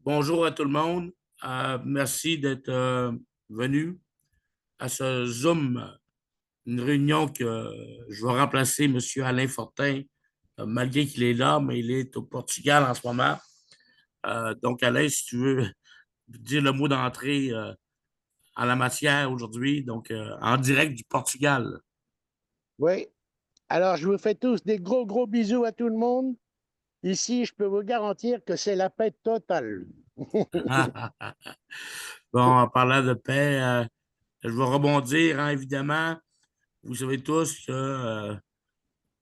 Bonjour à tout le monde. Merci d'être venu à ce Zoom, une réunion que je vais remplacer M. Alain Fortin, malgré qu'il est là, mais il est au Portugal en ce moment. Donc, Alain, si tu veux dire le mot d'entrée en la matière aujourd'hui, donc en direct du Portugal. Oui. Alors, je vous fais tous des gros, gros bisous à tout le monde. Ici, je peux vous garantir que c'est la paix totale. Bon, en parlant de paix, je vais rebondir, hein, évidemment. Vous savez tous que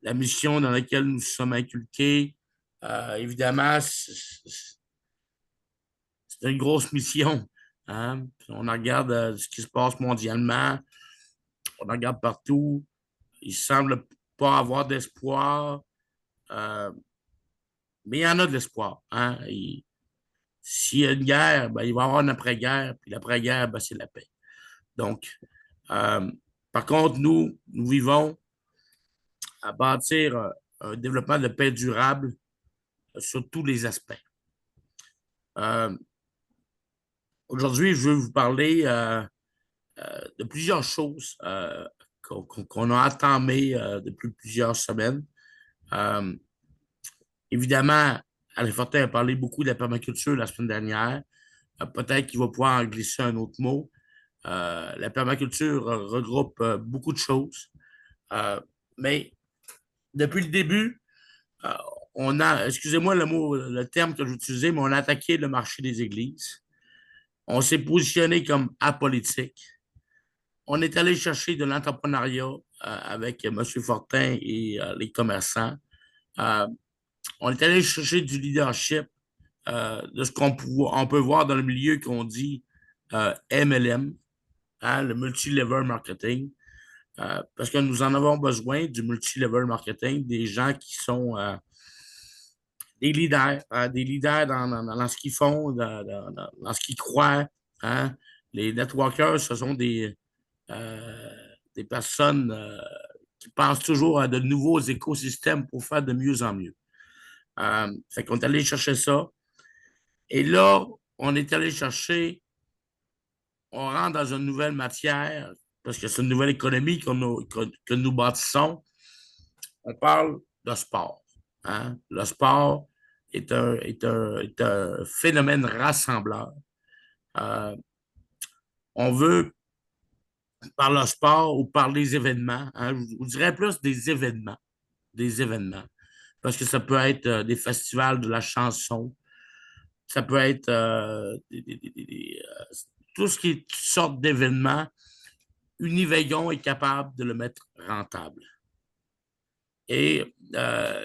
la mission dans laquelle nous sommes inculqués. Évidemment, c'est une grosse mission. Hein? On regarde ce qui se passe mondialement, on regarde partout. Il semble pas avoir d'espoir, euh, mais il y en a de l'espoir. Hein? S'il y a une guerre, ben, il va y avoir une après-guerre, puis l'après-guerre, ben, c'est la paix. Donc, euh, par contre, nous vivons à bâtir un développement de paix durable sur tous les aspects. Euh, Aujourd'hui, je veux vous parler de plusieurs choses qu'on a entamées depuis plusieurs semaines. Euh, Évidemment, Alain Fortin a parlé beaucoup de la permaculture la semaine dernière. Peut-être qu'il va pouvoir en glisser un autre mot. La permaculture regroupe beaucoup de choses. Euh, mais depuis le début, euh, on a, excusez-moi le mot, le terme que j'utilisais, mais on a attaqué le marché des églises. On s'est positionné comme apolitique. On est allé chercher de l'entrepreneuriat avec M. Fortin et les commerçants. Euh, on est allé chercher du leadership de ce on peut voir dans le milieu qu'on dit MLM, hein, le multi-level marketing, parce que nous en avons besoin du multi-level marketing, des gens qui sont des leaders dans ce qu'ils font, dans ce qu'ils croient. Hein. Les networkers, ce sont des personnes qui pensent toujours à de nouveaux écosystèmes pour faire de mieux en mieux. Fait qu'on est allé chercher ça. Et là, on est allé chercher, on rentre dans une nouvelle matière, parce que c'est une nouvelle économie que nous bâtissons. On parle de sport. Hein? Le sport est un phénomène rassembleur. Euh, on veut, par le sport ou par les événements, hein, je vous dirais plus des événements. Parce que ça peut être des festivals de la chanson, ça peut être tout ce qui est toutes sortes d'événements. Univeillon est capable de le mettre rentable. Et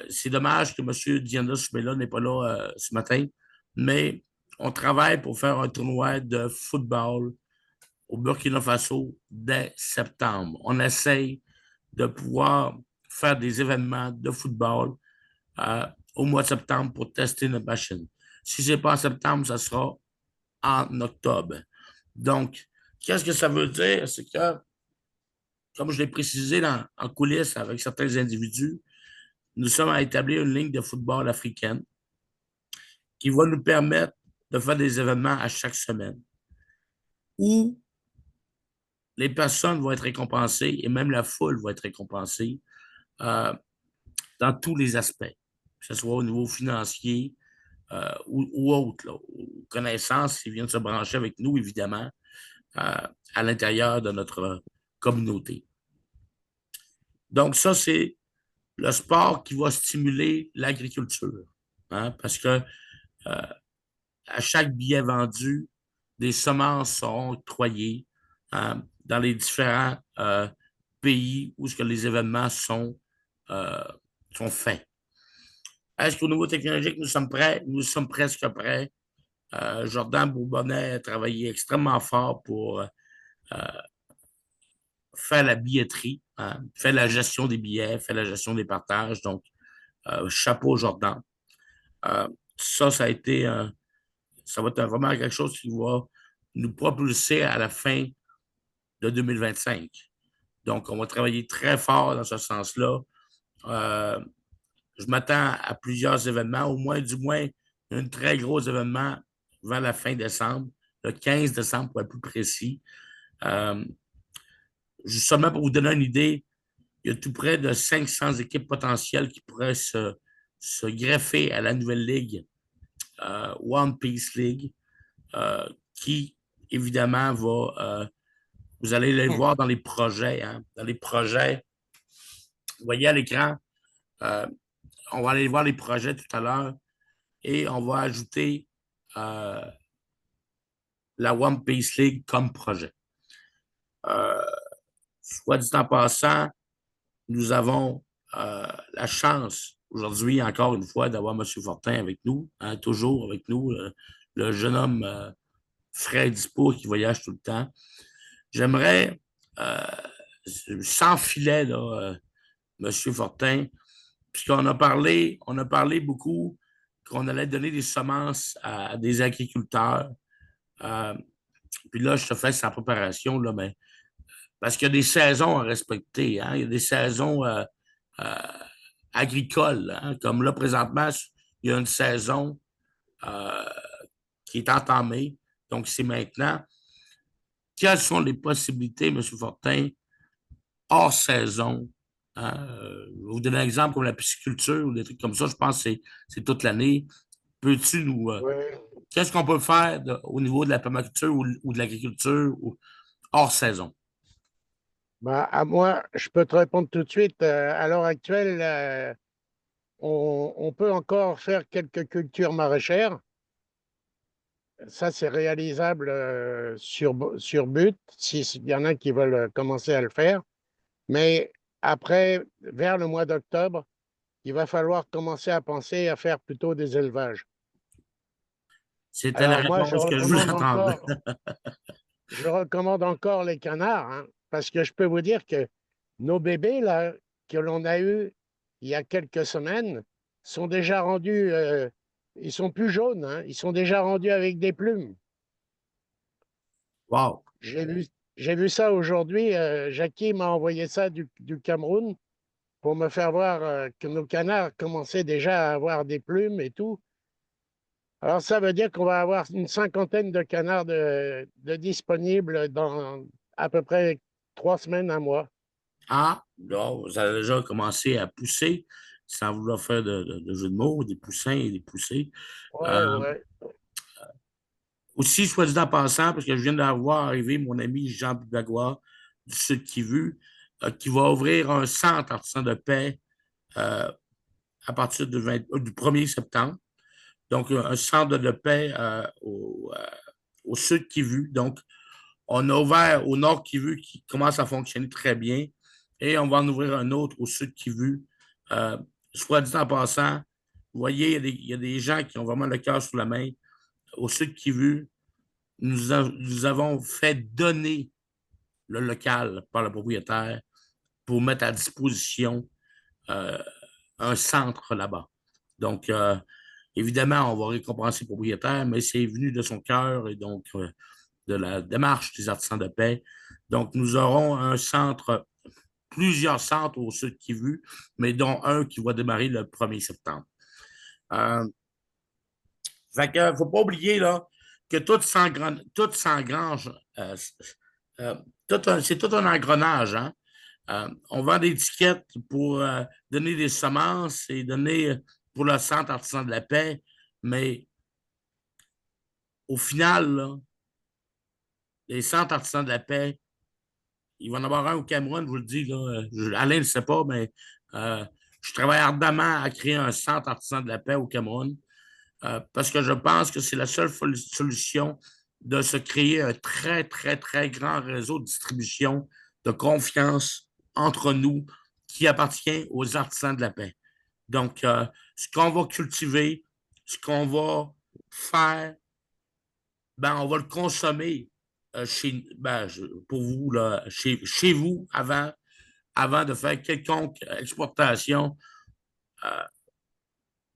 c'est dommage que M. Diana Soumela n'est pas là ce matin, mais on travaille pour faire un tournoi de football au Burkina Faso dès septembre. On essaye de pouvoir faire des événements de football au mois de septembre pour tester notre machine. Si ce n'est pas en septembre, ça sera en octobre. Donc, qu'est-ce que ça veut dire? C'est que, comme je l'ai précisé en coulisses avec certains individus, nous sommes à établir une ligne de football africaine qui va nous permettre de faire des événements à chaque semaine où les personnes vont être récompensées et même la foule va être récompensée euh, dans tous les aspects, que ce soit au niveau financier ou autre, là, ou connaissances qui viennent se brancher avec nous, évidemment, à l'intérieur de notre communauté. Donc, ça, c'est le sport qui va stimuler l'agriculture. Hein, parce que à chaque billet vendu, des semences sont octroyées dans les différents pays où ce que les événements euh, sont faits. Est-ce qu'au niveau technologique, nous sommes prêts? Nous sommes presque prêts. Jordan Bourbonnais a travaillé extrêmement fort pour faire la billetterie, hein, faire la gestion des billets, faire la gestion des partages. Donc, chapeau Jordan. Euh, ça a été ça va être vraiment quelque chose qui va nous propulser à la fin de 2025. Donc, on va travailler très fort dans ce sens-là. Euh, je m'attends à plusieurs événements, au moins, du moins, un très gros événement vers la fin décembre, le 15 décembre pour être plus précis. Euh, Justement, pour vous donner une idée, il y a tout près de 500 équipes potentielles qui pourraient se greffer à la nouvelle ligue, One Piece League, qui, évidemment, vous allez les voir dans les projets. Hein, dans les projets, vous voyez à l'écran, euh, on va aller voir les projets tout à l'heure et on va ajouter euh, la One Piece League comme projet. Euh, Soit dit en passant, nous avons la chance aujourd'hui, encore une fois, d'avoir M. Fortin avec nous, hein, toujours avec nous, le jeune homme frais et dispo qui voyage tout le temps. J'aimerais, euh, sans filet, là, M. Fortin, puisqu'on on a parlé beaucoup qu'on allait donner des semences à des agriculteurs. Euh, Puis là, je te fais sa préparation, là, mais parce qu'il y a des saisons à respecter. Hein? Il y a des saisons euh, agricoles. Hein? Comme là, présentement, il y a une saison euh, qui est entamée. Donc, c'est maintenant. Quelles sont les possibilités, M. Fortin, hors saison? Hein? Je vais vous donner un exemple comme la pisciculture ou des trucs comme ça. Je pense que c'est toute l'année. Peux-tu nous. Ouais. Qu'est-ce qu'on peut faire au niveau de la permaculture ou de l'agriculture hors saison? Bah, à moi, je peux te répondre tout de suite. À l'heure actuelle, on peut encore faire quelques cultures maraîchères. Ça, c'est réalisable sur but, s'il y en a qui veulent commencer à le faire. Mais après, vers le mois d'octobre, il va falloir commencer à penser à faire plutôt des élevages. C'était la Alors moi, réponse que je voulais entendre. je recommande encore les canards, hein, parce que je peux vous dire que nos bébés là que l'on a eus il y a quelques semaines sont déjà rendus, ils sont plus jaunes, hein, ils sont déjà rendus avec des plumes. Wow. J'ai vu, j'ai vu ça aujourd'hui. Jackie m'a envoyé ça du Cameroun pour me faire voir que nos canards commençaient déjà à avoir des plumes et tout. Alors, ça veut dire qu'on va avoir une cinquantaine de canards de disponibles dans à peu près 3 semaines, un mois. Ah, là, ça a déjà commencé à pousser, sans vouloir faire de jeu de mots, des poussins et des poussées. Ouais, Euh, ouais. Aussi, soit dit en passant, parce que je viens d'avoir arrivé mon ami Jean Bugagua du Sud Kivu, qui va ouvrir un centre artisan de paix euh, à partir du 1er septembre. Donc, un centre de paix au Sud Kivu. Donc, on a ouvert au Nord Kivu qui commence à fonctionner très bien et on va en ouvrir un autre au Sud Kivu. Euh, Soit dit en passant, vous voyez, il y a des gens qui ont vraiment le cœur sur la main. Au Sud Kivu, nous avons fait donner le local par le propriétaire pour mettre à disposition euh, un centre là-bas. Donc, évidemment, on va récompenser le propriétaire, mais c'est venu de son cœur et donc de la démarche des artisans de paix. Donc, nous aurons un centre, plusieurs centres au Sud Kivu, mais dont un qui va démarrer le 1er septembre. Euh, Fait que, faut pas oublier là, que tout s'engrange. Euh, c'est tout un engrenage. Hein? On vend des étiquettes pour donner des semences et donner pour le Centre artisan de la paix, mais au final, là, les centres artisans de la paix, il va y en avoir un au Cameroun, je vous le dis. Là, Alain ne le sait pas, mais euh, je travaille ardemment à créer un centre artisan de la paix au Cameroun. Parce que je pense que c'est la seule solution de se créer un très, très, très grand réseau de distribution de confiance entre nous qui appartient aux artisans de la paix. Donc, ce qu'on va cultiver, ce qu'on va faire, ben, on va le consommer pour vous, là, chez vous avant de faire quelconque exportation. Euh,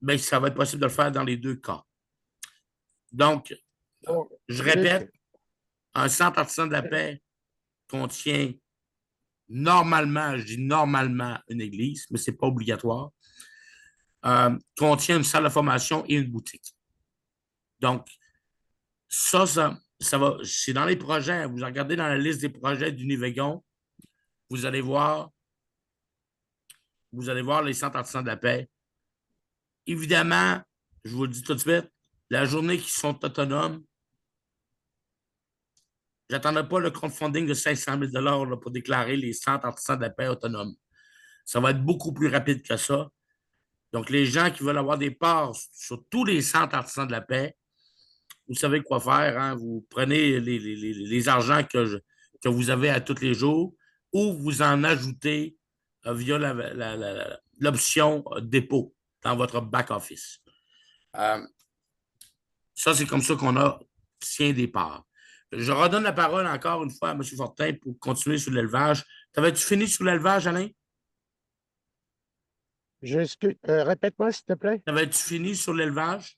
ben, ça va être possible de le faire dans les deux cas. Donc, Bon, je Luc, répète, un centre artisan de la paix contient normalement, je dis normalement, une église, mais ce n'est pas obligatoire, contient une salle de formation et une boutique. Donc, Ça va, c'est dans les projets. Vous regardez dans la liste des projets d'Univegon, vous allez voir, vous allez voir les centres artisans de la paix. Évidemment, je vous le dis tout de suite, la journée qu'ils sont autonomes, j'attendrai pas le crowdfunding de 500 000 là, pour déclarer les centres artisans de la paix autonomes. Ça va être beaucoup plus rapide que ça. Donc, les gens qui veulent avoir des parts sur tous les centres artisans de la paix, vous savez quoi faire. Hein? Vous prenez les argents que vous avez à tous les jours ou vous en ajoutez via l'option dépôt dans votre back-office. Ça, c'est comme ça qu'on obtient des parts. Je redonne la parole encore une fois à M. Fortin pour continuer sur l'élevage. T'avais-tu fini sur l'élevage, Alain? Répète-moi, s'il te plaît. T'avais-tu fini sur l'élevage?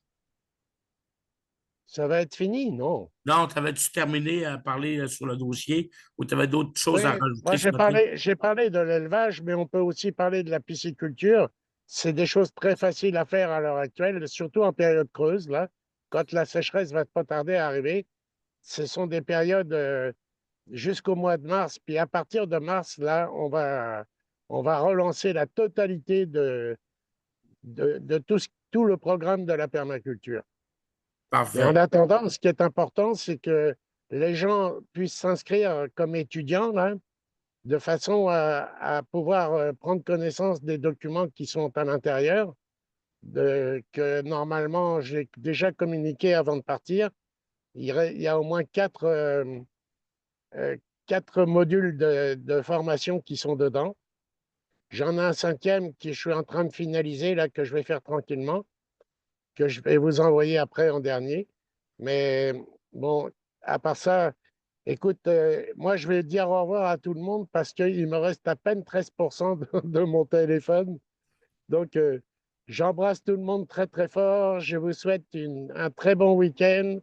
Ça va être fini? Non. Non, t'avais-tu terminé à parler sur le dossier ou tu avais d'autres choses à Oui, moi rajouter ce matin? j'ai parlé de l'élevage, mais on peut aussi parler de la pisciculture. C'est des choses très faciles à faire à l'heure actuelle, surtout en période creuse, là, quand la sécheresse va pas tarder à arriver. Ce sont des périodes jusqu'au mois de mars. Puis à partir de mars, là, on va relancer la totalité de tout le programme de la permaculture. Et en Parfait. attendant, ce qui est important, c'est que les gens puissent s'inscrire comme étudiants, là, de façon à pouvoir prendre connaissance des documents qui sont à l'intérieur, que normalement j'ai déjà communiqué avant de partir. Il y a au moins euh, quatre modules de formation qui sont dedans. J'en ai un cinquième que je suis en train de finaliser, là, que je vais faire tranquillement, que je vais vous envoyer après en dernier. Mais bon, à part ça, écoute, moi, je vais dire au revoir à tout le monde parce qu'il me reste à peine 13% de mon téléphone. Donc, j'embrasse tout le monde très, très fort. Je vous souhaite un très bon week-end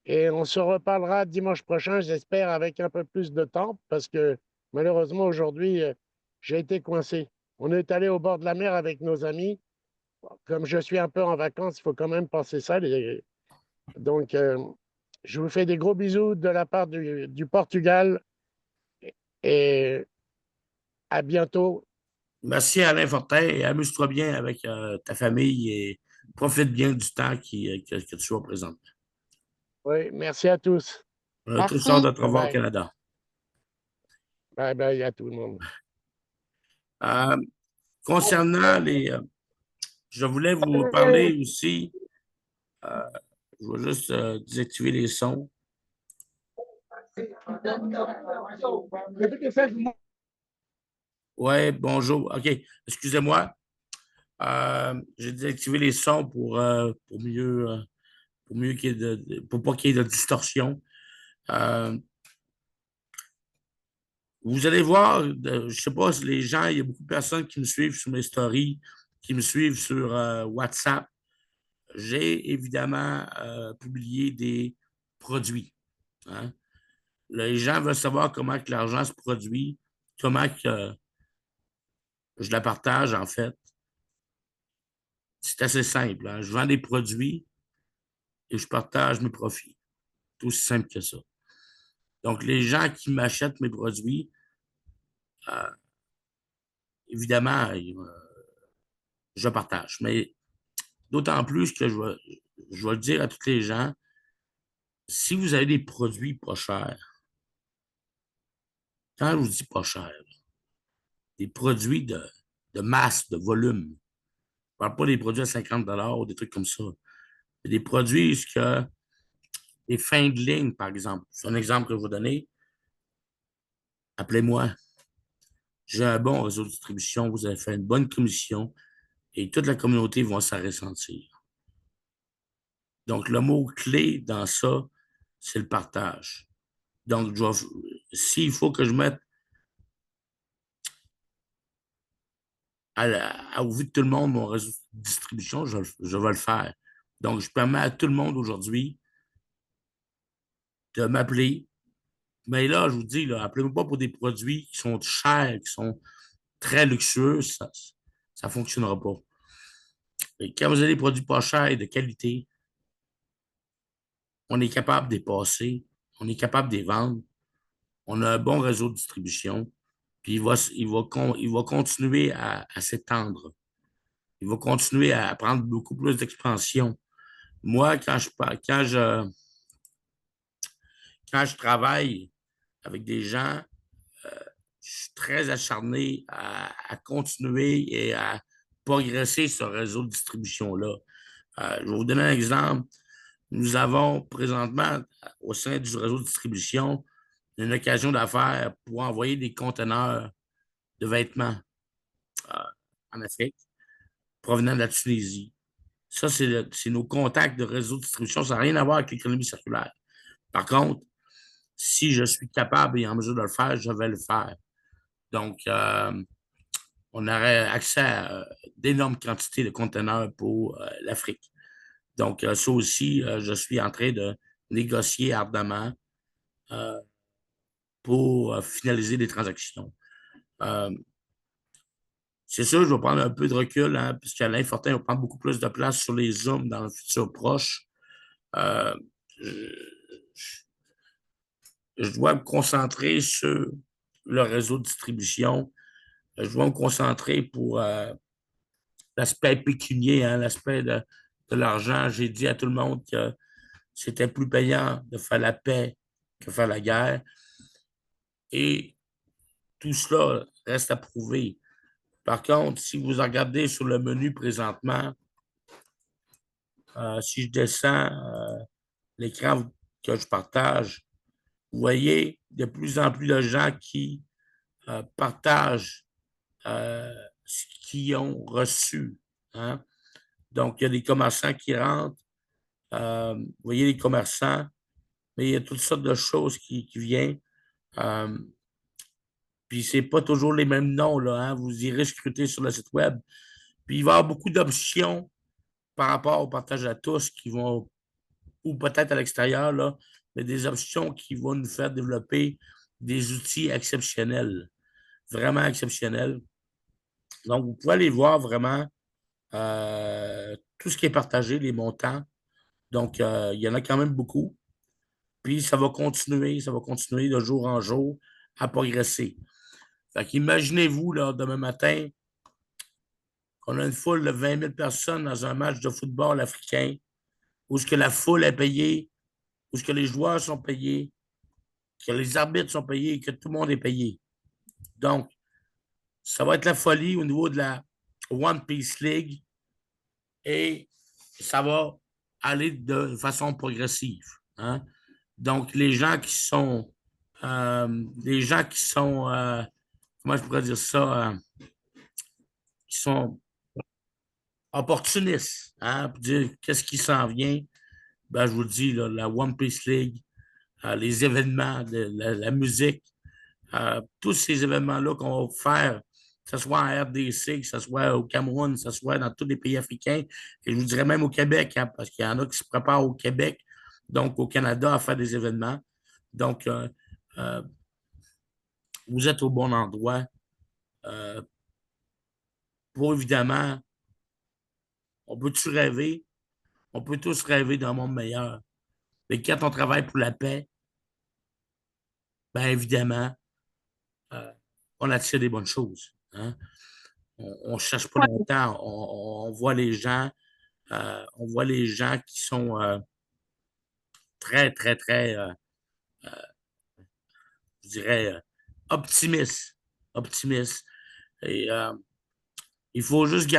et on se reparlera dimanche prochain, j'espère, avec un peu plus de temps parce que malheureusement, aujourd'hui, j'ai été coincé. On est allé au bord de la mer avec nos amis. Comme je suis un peu en vacances, il faut quand même penser ça. Donc, je vous fais des gros bisous de la part du Portugal et à bientôt. Merci Alain Fortin et amuse-toi bien avec ta famille et profite bien du temps que tu représentes. Oui, merci à tous. On a tous hâte Merci. de te Bye revoir au bye. Canada. Bye bye à tout le monde. Euh, concernant je voulais vous parler aussi, euh, je vais juste désactiver les sons. Ouais, bonjour. OK, excusez-moi. J'ai désactivé les sons pour mieux qu'il y ait pour pas qu'il y ait de distorsion. Euh, Vous allez voir, je ne sais pas si les gens, il y a beaucoup de personnes qui me suivent sur mes stories, qui me suivent sur WhatsApp. J'ai évidemment publié des produits. Hein. Les gens veulent savoir comment que l'argent se produit, comment que je la partage en fait. C'est assez simple. Hein. Je vends des produits et je partage mes profits. C'est aussi simple que ça. Donc, les gens qui m'achètent mes produits, euh, évidemment, je partage. Mais d'autant plus que je vais le dire à tous les gens, si vous avez des produits pas chers, quand je vous dis pas cher, des produits de masse, de volume, je ne parle pas des produits à 50 ou des trucs comme ça, mais des produits que des fins de ligne, par exemple. C'est un exemple que je vais vous donner. Appelez-moi. J'ai un bon réseau de distribution, vous avez fait une bonne commission et toute la communauté va s'en ressentir. Donc, le mot-clé dans ça, c'est le partage. Donc, s'il faut que je mette au vu de tout le monde mon réseau de distribution, je vais le faire. Donc, je permets à tout le monde aujourd'hui de m'appeler. Mais là, je vous dis, appelez-moi pas pour des produits qui sont chers, qui sont très luxueux. Ça ne fonctionnera pas. Et quand vous avez des produits pas chers et de qualité, on est capable de les passer, on est capable de les vendre, on a un bon réseau de distribution, puis il va continuer à s'étendre. Il va continuer à prendre beaucoup plus d'expansion. Moi, quand je travaille avec des gens, je suis très acharné à continuer et à progresser ce réseau de distribution-là. Je vais vous donner un exemple. Nous avons présentement, au sein du réseau de distribution, une occasion d'affaires pour envoyer des conteneurs de vêtements euh, en Afrique provenant de la Tunisie. Ça, c'est nos contacts de réseau de distribution. Ça n'a rien à voir avec l'économie circulaire. Par contre, si je suis capable et en mesure de le faire, je vais le faire. Donc, on aurait accès à d'énormes quantités de conteneurs pour l'Afrique. Donc, ça aussi, je suis en train de négocier ardemment euh, pour finaliser les transactions. Euh, c'est sûr, je vais prendre un peu de recul, hein, puisqu'Alain Fortin va prendre beaucoup plus de place sur les Zooms dans le futur proche. Euh, je, je dois me concentrer sur le réseau de distribution. Je dois me concentrer pour l'aspect pécunier, hein, l'aspect de l'argent. J'ai dit à tout le monde que c'était plus payant de faire la paix que faire la guerre. Et tout cela reste à prouver. Par contre, si vous regardez sur le menu présentement, si je descends l'écran que je partage, vous voyez de plus en plus de gens qui partagent ce qu'ils ont reçu. Hein? Donc, il y a des commerçants qui rentrent. Vous voyez les commerçants, mais il y a toutes sortes de choses qui viennent. Euh, Puis, ce n'est pas toujours les mêmes noms, là, hein? Vous irez scruter sur le site Web. Puis, il va y avoir beaucoup d'options par rapport au partage à tous qui vont, ou peut-être à l'extérieur, là, mais des options qui vont nous faire développer des outils exceptionnels, vraiment exceptionnels. Donc, vous pouvez aller voir vraiment tout ce qui est partagé, les montants. Donc, il y en a quand même beaucoup. Puis, ça va continuer de jour en jour à progresser. Fait qu'imaginez-vous, là, demain matin, qu'on a une foule de 20 000 personnes dans un match de football africain, où ce que la foule est payée, où ce que les joueurs sont payés, que les arbitres sont payés et que tout le monde est payé. Donc, ça va être la folie au niveau de la One Piece League et ça va aller de façon progressive. Hein? Donc, les gens qui sont comment je pourrais dire ça, qui sont opportunistes, hein, pour dire qu'est-ce qui s'en vient, ben, je vous le dis, là, la One Piece League, les événements, la musique, tous ces événements-là qu'on va faire, que ce soit en RDC, que ce soit au Cameroun, que ce soit dans tous les pays africains, et je vous dirais même au Québec, hein, parce qu'il y en a qui se préparent au Québec, donc au Canada, à faire des événements. Donc, euh, vous êtes au bon endroit euh, pour évidemment, on peut tous rêver, on peut tous rêver d'un monde meilleur. Mais quand on travaille pour la paix, bien évidemment, euh, on attire des bonnes choses. Hein? On ne cherche pas longtemps, on voit on voit les gens qui sont très, très, très, je dirais, optimistes. Optimistes. Et il faut juste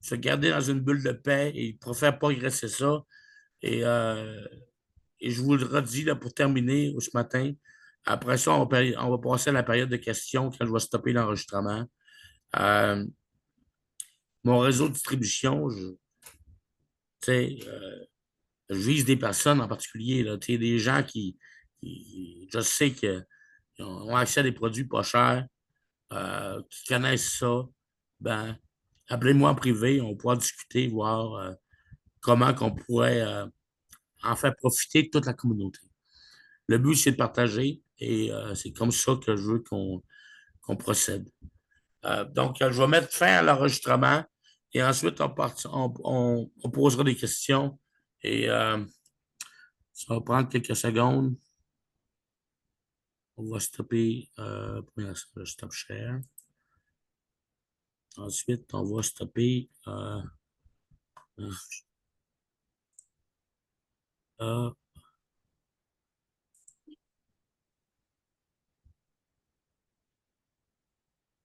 se garder dans une bulle de paix et faire progresser ça. Et, euh, et je vous le redis là, pour terminer ce matin. Après ça, on va passer à la période de questions quand je vais stopper l'enregistrement. Euh, Mon réseau de distribution, je vise des personnes en particulier, là, des gens je sais qu'ils ont accès à des produits pas chers, qui connaissent ça. Ben, appelez-moi en privé, on pourra discuter, voir comment on pourrait en faire profiter toute la communauté. Le but, c'est de partager et c'est comme ça que je veux qu'on procède. Donc, je vais mettre fin à l'enregistrement et ensuite, on posera des questions et Ça va prendre quelques secondes. On va stopper le stop share. Ensuite, on va stopper là.